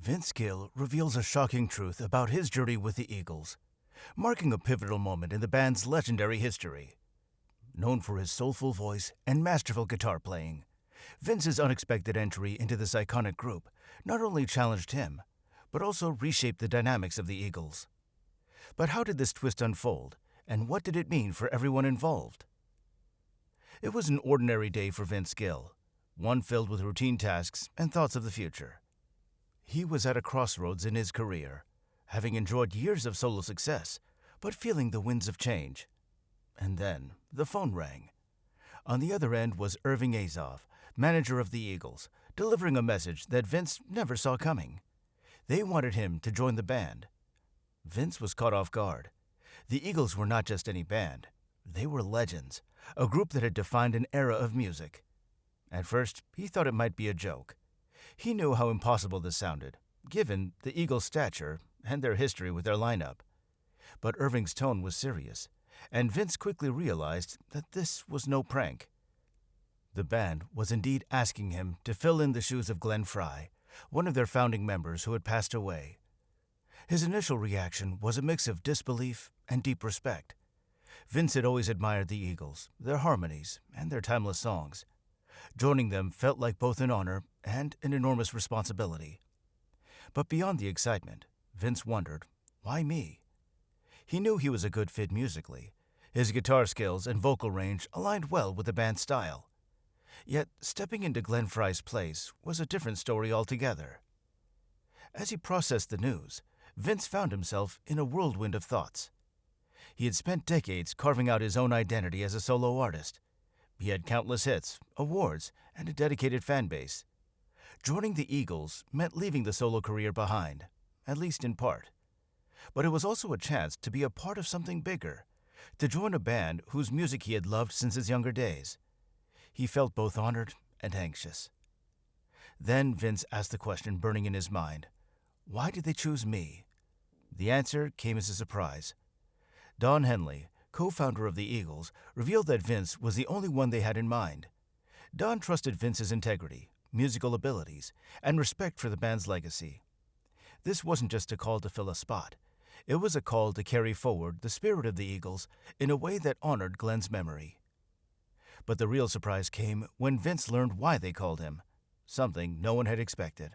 Vince Gill reveals a shocking truth about his journey with the Eagles, marking a pivotal moment in the band's legendary history. Known for his soulful voice and masterful guitar playing, Vince's unexpected entry into this iconic group not only challenged him, but also reshaped the dynamics of the Eagles. But how did this twist unfold, and what did it mean for everyone involved? It was an ordinary day for Vince Gill, one filled with routine tasks and thoughts of the future. He was at a crossroads in his career, having enjoyed years of solo success, but feeling the winds of change. And then the phone rang. On the other end was Irving Azoff, manager of the Eagles, delivering a message that Vince never saw coming. They wanted him to join the band. Vince was caught off guard. The Eagles were not just any band. They were legends, a group that had defined an era of music. At first, he thought it might be a joke. He knew how impossible this sounded, given the Eagles' stature and their history with their lineup. But Irving's tone was serious, and Vince quickly realized that this was no prank. The band was indeed asking him to fill in the shoes of Glenn Frey, one of their founding members who had passed away. His initial reaction was a mix of disbelief and deep respect. Vince had always admired the Eagles, their harmonies, and their timeless songs. Joining them felt like both an honor and an enormous responsibility. But beyond the excitement, Vince wondered, why me? He knew he was a good fit musically. His guitar skills and vocal range aligned well with the band's style. Yet, stepping into Glenn Frey's place was a different story altogether. As he processed the news, Vince found himself in a whirlwind of thoughts. He had spent decades carving out his own identity as a solo artist. He had countless hits, awards, and a dedicated fan base. Joining the Eagles meant leaving the solo career behind, at least in part. But it was also a chance to be a part of something bigger, to join a band whose music he had loved since his younger days. He felt both honored and anxious. Then Vince asked the question burning in his mind, why did they choose me? The answer came as a surprise. Don Henley, co-founder of the Eagles, revealed that Vince was the only one they had in mind. Don trusted Vince's integrity, musical abilities, and respect for the band's legacy. This wasn't just a call to fill a spot. It was a call to carry forward the spirit of the Eagles in a way that honored Glenn's memory. But the real surprise came when Vince learned why they called him, something no one had expected.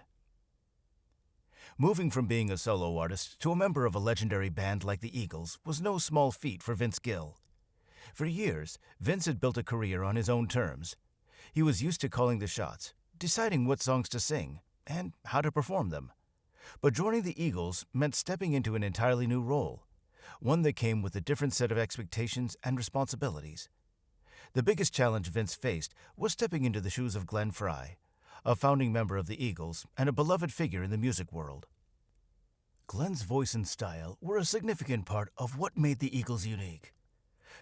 Moving from being a solo artist to a member of a legendary band like the Eagles was no small feat for Vince Gill. For years, Vince had built a career on his own terms. He was used to calling the shots, deciding what songs to sing, and how to perform them. But joining the Eagles meant stepping into an entirely new role, one that came with a different set of expectations and responsibilities. The biggest challenge Vince faced was stepping into the shoes of Glenn Frey, a founding member of the Eagles and a beloved figure in the music world. Glenn's voice and style were a significant part of what made the Eagles unique.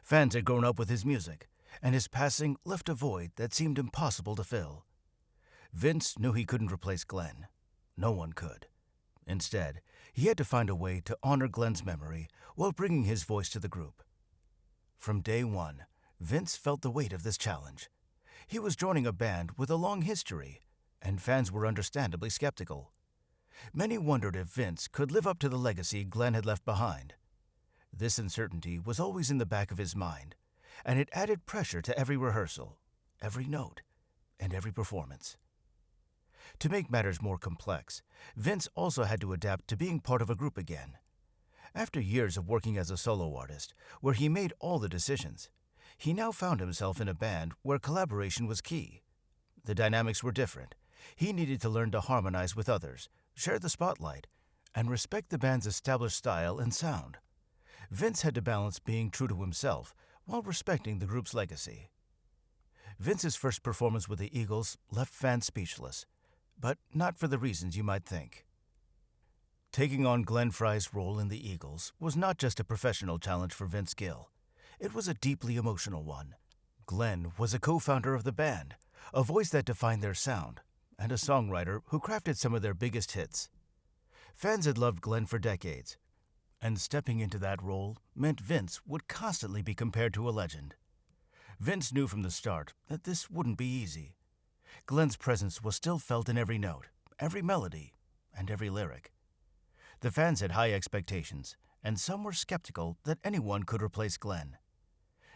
Fans had grown up with his music, and his passing left a void that seemed impossible to fill. Vince knew he couldn't replace Glenn. No one could. Instead, he had to find a way to honor Glenn's memory while bringing his voice to the group. From day one, Vince felt the weight of this challenge. He was joining a band with a long history, and fans were understandably skeptical. Many wondered if Vince could live up to the legacy Glenn had left behind. This uncertainty was always in the back of his mind, and it added pressure to every rehearsal, every note, and every performance. To make matters more complex, Vince also had to adapt to being part of a group again. After years of working as a solo artist, where he made all the decisions, he now found himself in a band where collaboration was key. The dynamics were different. He needed to learn to harmonize with others, share the spotlight, and respect the band's established style and sound. Vince had to balance being true to himself while respecting the group's legacy. Vince's first performance with the Eagles left fans speechless, but not for the reasons you might think. Taking on Glenn Frey's role in the Eagles was not just a professional challenge for Vince Gill. It was a deeply emotional one. Glenn was a co-founder of the band, a voice that defined their sound, and a songwriter who crafted some of their biggest hits. Fans had loved Glenn for decades, and stepping into that role meant Vince would constantly be compared to a legend. Vince knew from the start that this wouldn't be easy. Glenn's presence was still felt in every note, every melody, and every lyric. The fans had high expectations, and some were skeptical that anyone could replace Glenn.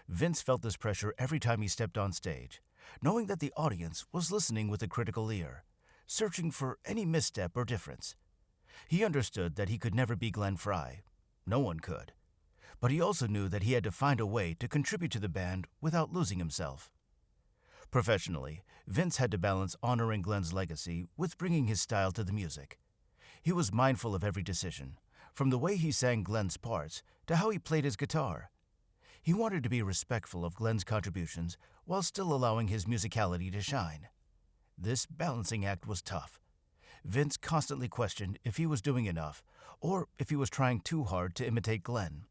Vince felt this pressure every time he stepped on stage, knowing that the audience was listening with a critical ear, searching for any misstep or difference. He understood that he could never be Glenn Frey. No one could. But he also knew that he had to find a way to contribute to the band without losing himself. Professionally, Vince had to balance honoring Glenn's legacy with bringing his style to the music. He was mindful of every decision, from the way he sang Glenn's parts to how he played his guitar. He wanted to be respectful of Glenn's contributions while still allowing his musicality to shine. This balancing act was tough. Vince constantly questioned if he was doing enough or if he was trying too hard to imitate Glenn.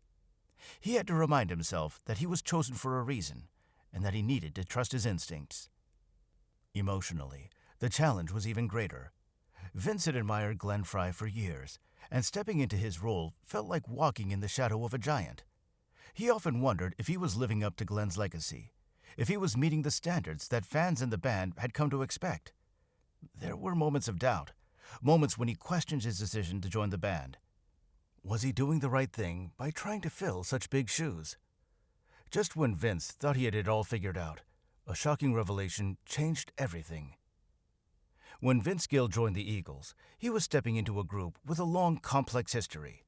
He had to remind himself that he was chosen for a reason and that he needed to trust his instincts. Emotionally, the challenge was even greater. Vince had admired Glenn Frey for years, and stepping into his role felt like walking in the shadow of a giant. He often wondered if he was living up to Glenn's legacy, if he was meeting the standards that fans in the band had come to expect. There were moments of doubt, moments when he questioned his decision to join the band. Was he doing the right thing by trying to fill such big shoes? Just when Vince thought he had it all figured out, a shocking revelation changed everything. When Vince Gill joined the Eagles, he was stepping into a group with a long, complex history.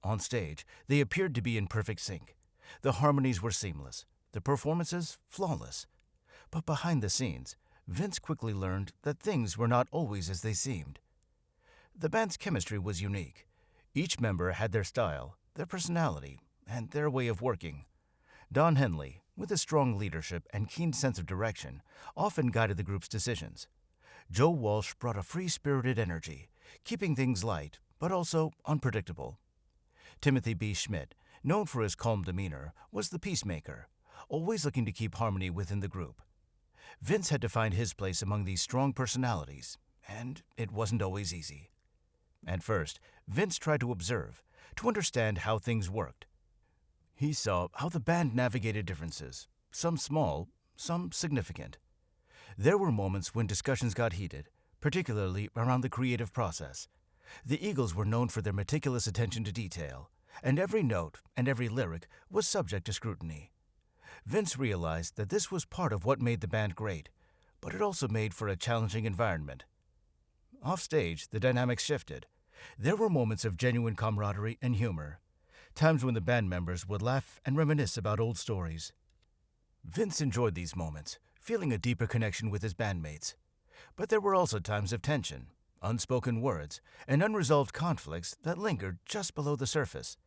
On stage, they appeared to be in perfect sync. The harmonies were seamless, the performances flawless. But behind the scenes, Vince quickly learned that things were not always as they seemed. The band's chemistry was unique. Each member had their style, their personality, and their way of working. Don Henley, with his strong leadership and keen sense of direction, often guided the group's decisions. Joe Walsh brought a free-spirited energy, keeping things light, but also unpredictable. Timothy B. Schmidt, known for his calm demeanor, was the peacemaker, always looking to keep harmony within the group. Vince had to find his place among these strong personalities, and it wasn't always easy. At first, Vince tried to observe, to understand how things worked. He saw how the band navigated differences, some small, some significant. There were moments when discussions got heated, particularly around the creative process. The Eagles were known for their meticulous attention to detail, and every note and every lyric was subject to scrutiny. Vince realized that this was part of what made the band great, but it also made for a challenging environment. Offstage, the dynamics shifted. There were moments of genuine camaraderie and humor, times when the band members would laugh and reminisce about old stories. Vince enjoyed these moments, feeling a deeper connection with his bandmates. But there were also times of tension, unspoken words, and unresolved conflicts that lingered just below the surface.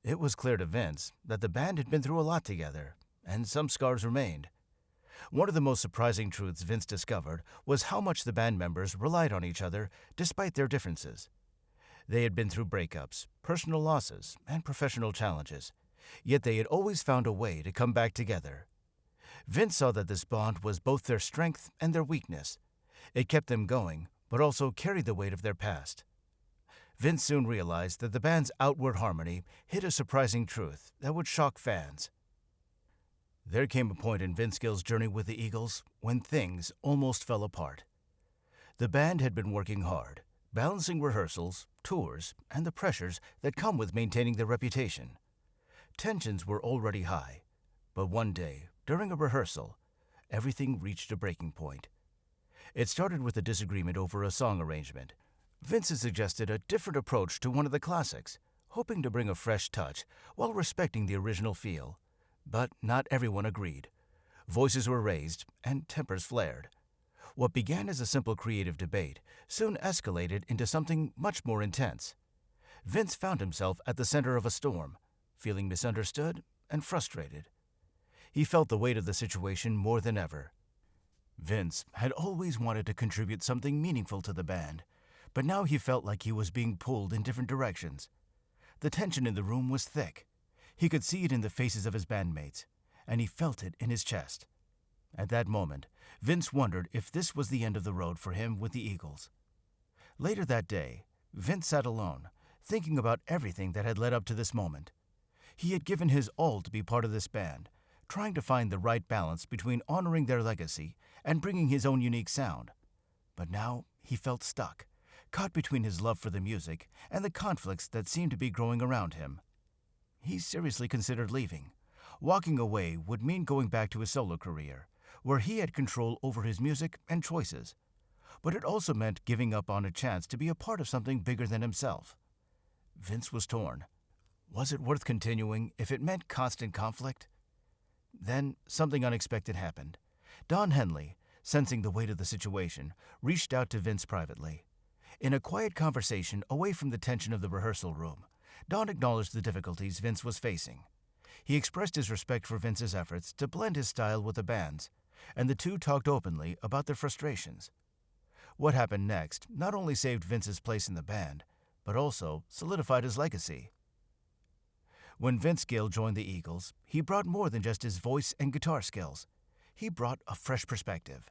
It was clear to Vince that the band had been through a lot together, and some scars remained. One of the most surprising truths Vince discovered was how much the band members relied on each other despite their differences. They had been through breakups, personal losses, and professional challenges, yet they had always found a way to come back together. Vince saw that this bond was both their strength and their weakness. It kept them going, but also carried the weight of their past. Vince soon realized that the band's outward harmony hid a surprising truth that would shock fans. There came a point in Vince Gill's journey with the Eagles when things almost fell apart. The band had been working hard, balancing rehearsals, tours, and the pressures that come with maintaining their reputation. Tensions were already high, but one day, during a rehearsal, everything reached a breaking point. It started with a disagreement over a song arrangement. Vince had suggested a different approach to one of the classics, hoping to bring a fresh touch while respecting the original feel. But not everyone agreed. Voices were raised and tempers flared. What began as a simple creative debate soon escalated into something much more intense. Vince found himself at the center of a storm, feeling misunderstood and frustrated. He felt the weight of the situation more than ever. Vince had always wanted to contribute something meaningful to the band, but now he felt like he was being pulled in different directions. The tension in the room was thick. He could see it in the faces of his bandmates, and he felt it in his chest. At that moment, Vince wondered if this was the end of the road for him with the Eagles. Later that day, Vince sat alone, thinking about everything that had led up to this moment. He had given his all to be part of this band, trying to find the right balance between honoring their legacy and bringing his own unique sound. But now he felt stuck, caught between his love for the music and the conflicts that seemed to be growing around him. He seriously considered leaving. Walking away would mean going back to his solo career, where he had control over his music and choices. But it also meant giving up on a chance to be a part of something bigger than himself. Vince was torn. Was it worth continuing if it meant constant conflict? Then something unexpected happened. Don Henley, sensing the weight of the situation, reached out to Vince privately. In a quiet conversation away from the tension of the rehearsal room, Don acknowledged the difficulties Vince was facing. He expressed his respect for Vince's efforts to blend his style with the band's, and the two talked openly about their frustrations. What happened next not only saved Vince's place in the band, but also solidified his legacy. When Vince Gill joined the Eagles, he brought more than just his voice and guitar skills. He brought a fresh perspective.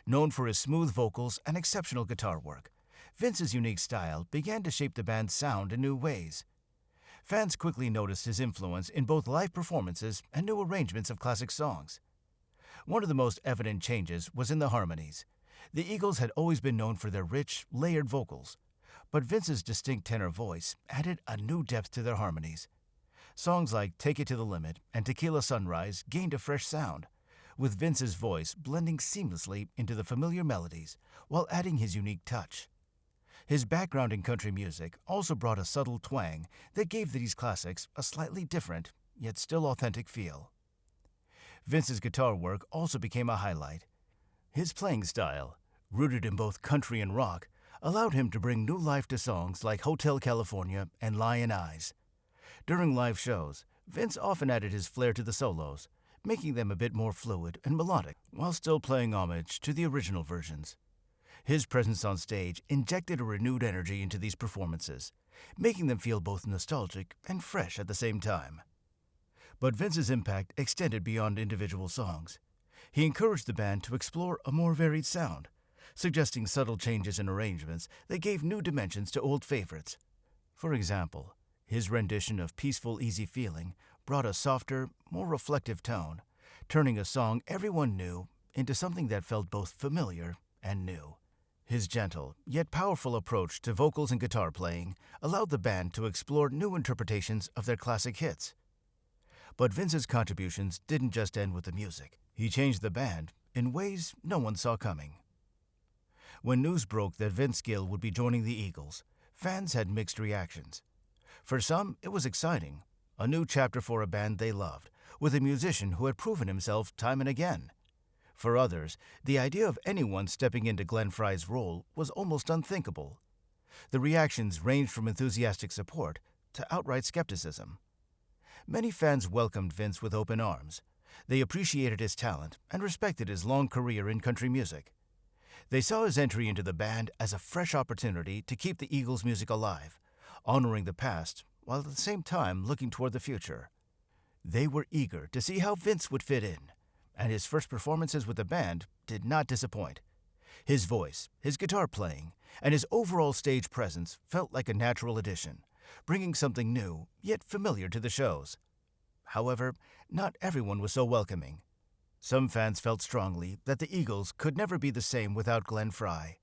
Known for his smooth vocals and exceptional guitar work, Vince's unique style began to shape the band's sound in new ways. Fans quickly noticed his influence in both live performances and new arrangements of classic songs. One of the most evident changes was in the harmonies. The Eagles had always been known for their rich, layered vocals, but Vince's distinct tenor voice added a new depth to their harmonies. Songs like Take It to the Limit and Tequila Sunrise gained a fresh sound, with Vince's voice blending seamlessly into the familiar melodies while adding his unique touch. His background in country music also brought a subtle twang that gave these classics a slightly different, yet still authentic feel. Vince's guitar work also became a highlight. His playing style, rooted in both country and rock, allowed him to bring new life to songs like Hotel California and Lion Eyes. During live shows, Vince often added his flair to the solos, making them a bit more fluid and melodic, while still paying homage to the original versions. His presence on stage injected a renewed energy into these performances, making them feel both nostalgic and fresh at the same time. But Vince's impact extended beyond individual songs. He encouraged the band to explore a more varied sound, suggesting subtle changes in arrangements that gave new dimensions to old favorites. For example, his rendition of Peaceful Easy Feeling brought a softer, more reflective tone, turning a song everyone knew into something that felt both familiar and new. His gentle, yet powerful approach to vocals and guitar playing allowed the band to explore new interpretations of their classic hits. But Vince's contributions didn't just end with the music. He changed the band in ways no one saw coming. When news broke that Vince Gill would be joining the Eagles, fans had mixed reactions. For some, it was exciting, a new chapter for a band they loved, with a musician who had proven himself time and again. For others, the idea of anyone stepping into Glenn Frey's role was almost unthinkable. The reactions ranged from enthusiastic support to outright skepticism. Many fans welcomed Vince with open arms. They appreciated his talent and respected his long career in country music. They saw his entry into the band as a fresh opportunity to keep the Eagles' music alive, honoring the past while at the same time looking toward the future. They were eager to see how Vince would fit in, and his first performances with the band did not disappoint. His voice, his guitar playing, and his overall stage presence felt like a natural addition, bringing something new, yet familiar to the shows. However, not everyone was so welcoming. Some fans felt strongly that the Eagles could never be the same without Glenn Frey.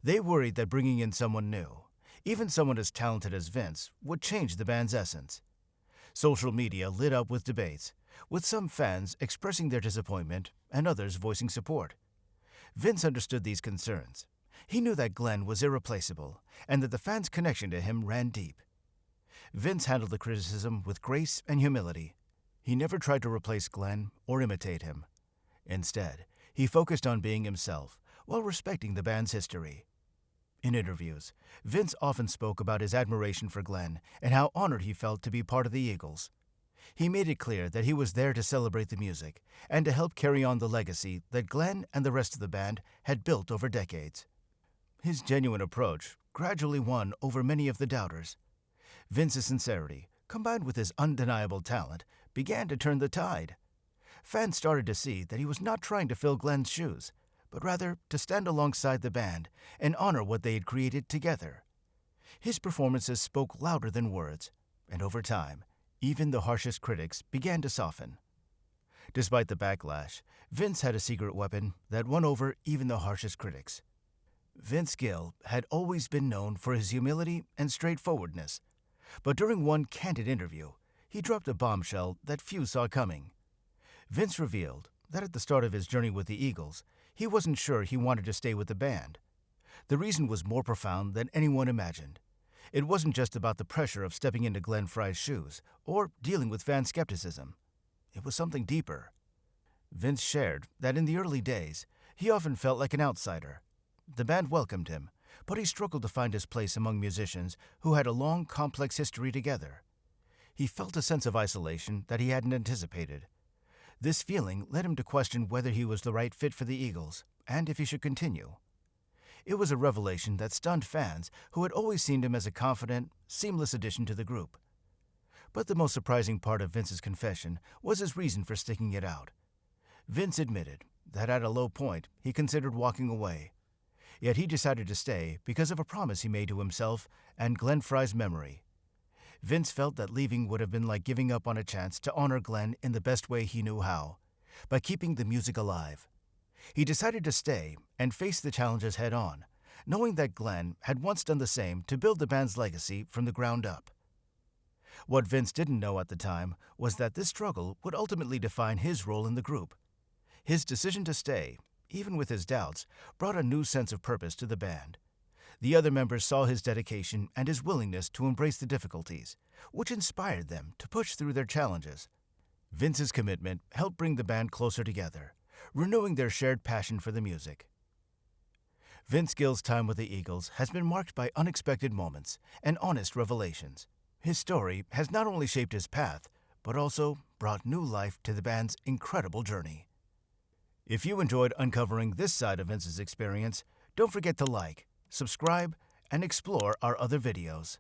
They worried that bringing in someone new, even someone as talented as Vince, would change the band's essence. Social media lit up with debates, with some fans expressing their disappointment and others voicing support. Vince understood these concerns. He knew that Glenn was irreplaceable and that the fans' connection to him ran deep. Vince handled the criticism with grace and humility. He never tried to replace Glenn or imitate him. Instead, he focused on being himself while respecting the band's history. In interviews, Vince often spoke about his admiration for Glenn and how honored he felt to be part of the Eagles. He made it clear that he was there to celebrate the music and to help carry on the legacy that Glenn and the rest of the band had built over decades. His genuine approach gradually won over many of the doubters. Vince's sincerity, combined with his undeniable talent, began to turn the tide. Fans started to see that he was not trying to fill Glenn's shoes, but rather to stand alongside the band and honor what they had created together. His performances spoke louder than words, and over time, even the harshest critics began to soften. Despite the backlash, Vince had a secret weapon that won over even the harshest critics. Vince Gill had always been known for his humility and straightforwardness, but during one candid interview, he dropped a bombshell that few saw coming. Vince revealed that at the start of his journey with the Eagles, he wasn't sure he wanted to stay with the band. The reason was more profound than anyone imagined. It wasn't just about the pressure of stepping into Glenn Frey's shoes or dealing with fan skepticism. It was something deeper. Vince shared that in the early days, he often felt like an outsider. The band welcomed him, but he struggled to find his place among musicians who had a long, complex history together. He felt a sense of isolation that he hadn't anticipated. This feeling led him to question whether he was the right fit for the Eagles and if he should continue. It was a revelation that stunned fans who had always seen him as a confident, seamless addition to the group. But the most surprising part of Vince's confession was his reason for sticking it out. Vince admitted that at a low point he considered walking away. Yet he decided to stay because of a promise he made to himself and Glenn Frey's memory. Vince felt that leaving would have been like giving up on a chance to honor Glenn in the best way he knew how, by keeping the music alive. He decided to stay and face the challenges head on, knowing that Glenn had once done the same to build the band's legacy from the ground up. What Vince didn't know at the time was that this struggle would ultimately define his role in the group. His decision to stay, even with his doubts, brought a new sense of purpose to the band. The other members saw his dedication and his willingness to embrace the difficulties, which inspired them to push through their challenges. Vince's commitment helped bring the band closer together, renewing their shared passion for the music. Vince Gill's time with the Eagles has been marked by unexpected moments and honest revelations. His story has not only shaped his path, but also brought new life to the band's incredible journey. If you enjoyed uncovering this side of Vince's experience, don't forget to like, subscribe, and explore our other videos.